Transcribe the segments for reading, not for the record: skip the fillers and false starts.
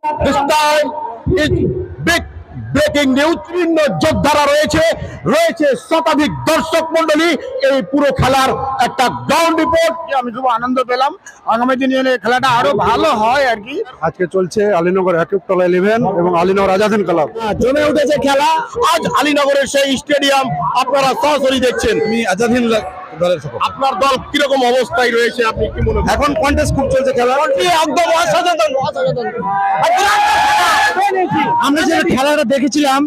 This time is big breaking news. বিভিন্ন যোদ্ধারা রয়েছে শতাধিক দর্শক মন্ডলী। এই পুরো খেলার একটা গ্রাউন্ড রিপোর্ট। আমি খুব আনন্দ পেলাম, আগামী দিনে খেলাটা আরো ভালো হয় আর কি। আজকে চলছে আলীনগর একুবতলা 11 এবং আলীনগর আজাদিন ক্লাব। জমে উঠেছে খেলা। আজ আলীনগরের সেই স্টেডিয়াম আপনারা সরাসরি দেখছেন। আমি আজাদিন দলের সাপোর্ট। আপনার দল কিরকম অবস্থায় রয়েছে আপনি কি মনে করেন? এখন কন্টেস্ট খুব চলছে খেলা, একদম অসাধারণ। আমরা যে খেলাটা দেখেছিলাম,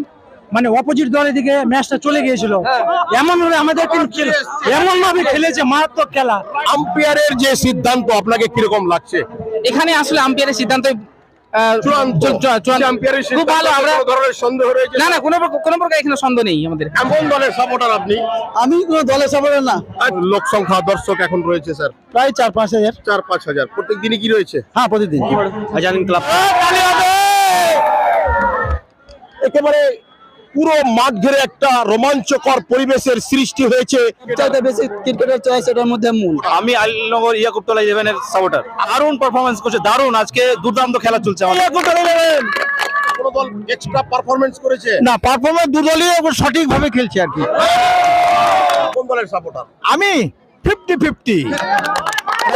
মানে অপোজিট দলের দিকে ম্যাচটা চলে গিয়েছিল, এমন ভাবে আমাদের এমন ভাবে খেলেছে, মারাত্মক খেলা। আম্পায়ারের যে সিদ্ধান্ত আপনাকে কিরকম লাগছে? এখানে আসলে আম্পায়ারের সিদ্ধান্ত খুব ভালো। আমরা ধরনের সন্দেহ রয়েছে না না কোনো প্রকার এখানে সন্দেহ নেই আমাদের। কোন দলের সাপোর্টার আপনি? আমি কোনো দলের সাপোর্টার না। লোক সংখ্যা দর্শক এখন রয়েছে স্যার প্রায় 4-5 হাজার। 4-5 হাজার প্রত্যেক দিনই কি রয়েছে? হ্যাঁ, প্রতিদিন। আজাদিন ক্লাব একেবারে পুরো মাঠ ঘিরে একটা রোমাঞ্চকর পরিবেশের সৃষ্টি হয়েছে। সবচাইতে বেশি ক্রিকেটের চয়েস এটার মধ্যে মূল। আমি আলীনগর ইয়াকুবতলা 11 এর সাপোর্টার। দারুণ পারফরমেন্স করছে, দারুণ। আজকে দুর্দান্ত খেলা চলছে আমাদের। কোন দল এক্সট্রা পারফরম্যান্স করেছে? না, পারফরমেন্স দুদলই সঠিক ভাবে খেলছে আর কি। কোন দলের সাপোর্টার? আমি 50-50,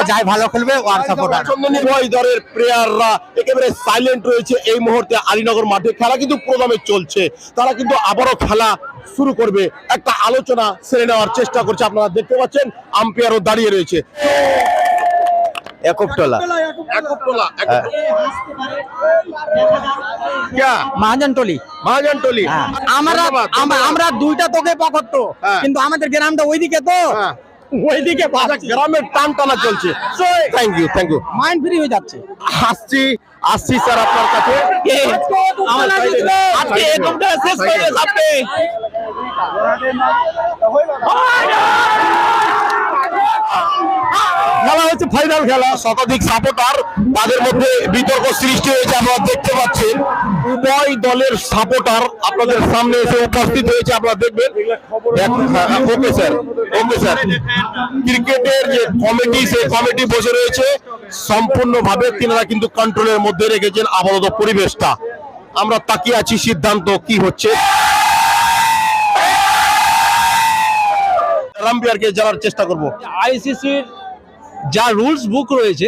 যাই ভালো খেলবে ওর সাপোর্টার। উভয় দলের প্লেয়াররা একেবারে সাইলেন্ট রয়েছে এই মুহূর্তে আলীনগর মাঠে। খেলা কিন্তু পুরোদমে চলছে। তারা কিন্তু আবারও খেলা শুরু করবে, একটা আলোচনা সেরে নেওয়ার চেষ্টা করছে। আপনারা দেখতে পাচ্ছেন আম্পায়ারও দাঁড়িয়ে রয়েছে। ইয়াকুবতলা মহাজনটলি। মহাজনটলি। আমরা দুইটা তোকে পকড়ত, কিন্তু আমাদের গ্রামটা ওইদিকে তো ওইদিকে গ্রামের টান টানা চলছে। থ্যাংক ইউ মাইন্ড ফ্রি হয়ে যাচ্ছে। আসছি স্যার আপনার কাছে। আজকে এরকমটা শেষ করে আপনি খেলা হচ্ছে ফাইনাল খেলা। শতাধিক সাপোর্টার, তাদের মধ্যে বিতর্ক সৃষ্টি হয়েছে। আপনারা দেখতে পাচ্ছেন উভয় দলের সাপোর্টার আপনাদের সামনে এসে উপস্থিত হয়েছে। আপনারা দেখবেন। ওকে স্যার ক্রিকেটের যে কমিটি, সেই কমিটি বসে রয়েছে সম্পূর্ণভাবে। তিনারা কিন্তু কন্ট্রোলের মধ্যে রেখেছেন আপাতত পরিবেশটা। আমরা তাকিয়ে আছি সিদ্ধান্ত কি হচ্ছে। আম্পায়ারকে জানার চেষ্টা করব। আইসিসির যা রুলস বুক রয়েছে,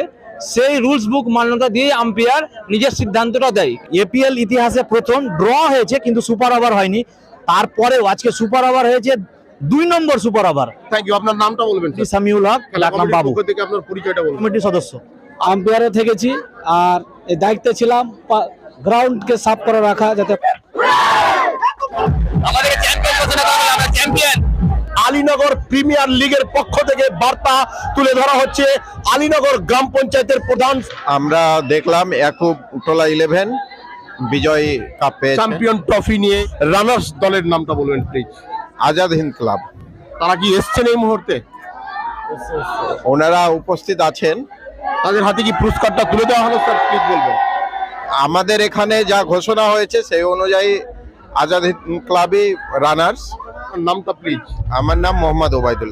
সেই রুলস বুক মান্যতা দিয়ে আম্পায়ার নিজের সিদ্ধান্তটা দেয়। এপিএল ইতিহাসে প্রথম ড্র হয়েছে, কিন্তু সুপার ওভার হয়নি। তারপরেও আজকে সুপার ওভার হয়েছে, 2 number super over. Thank you. আপনার নামটা বলবেন? সামিউল হক, ডাকনাম বাবু। থেকে আপনার পরিচয়টা বলুন। কমিটির সদস্য। আম্পায়ারে থেকেছি আর এই দায়িত্বে ছিলাম গ্রাউন্ডকে সাফ করে রাখা, যাতে আমাদেরকে চ্যাম্পিয়ন ঘোষণা করা হলো। আমরা চ্যাম্পিয়ন। আলীনগর প্রিমিয়ার লিগের পক্ষ থেকে বার্তা তুলে ধরা হচ্ছে আলীনগর গ্রাম পঞ্চায়েতের প্রধান। আমরা দেখলাম একুবতলা 11 বিজয় কাপ পেয়েছে, চ্যাম্পিয়ন ট্রফি নিয়ে। রানার্স দলের নামটা বলবেন প্লিজ। আজাদ হিন্দ ক্লাব। তারা কি এসছেন এই মুহূর্তে? ওনারা উপস্থিত আছেন। তাদের হাতে কি পুরস্কারটা তুলে দেওয়া হলো স্যার প্লিজ বলবেন? আমাদের এখানে যা ঘোষণা হয়েছে সেই অনুযায়ী আজাদ হিন্দ ক্লাবই রানার্স। নামটা প্লিজ। আমার নাম মোহাম্মদ ওবায়দুল্লাহ।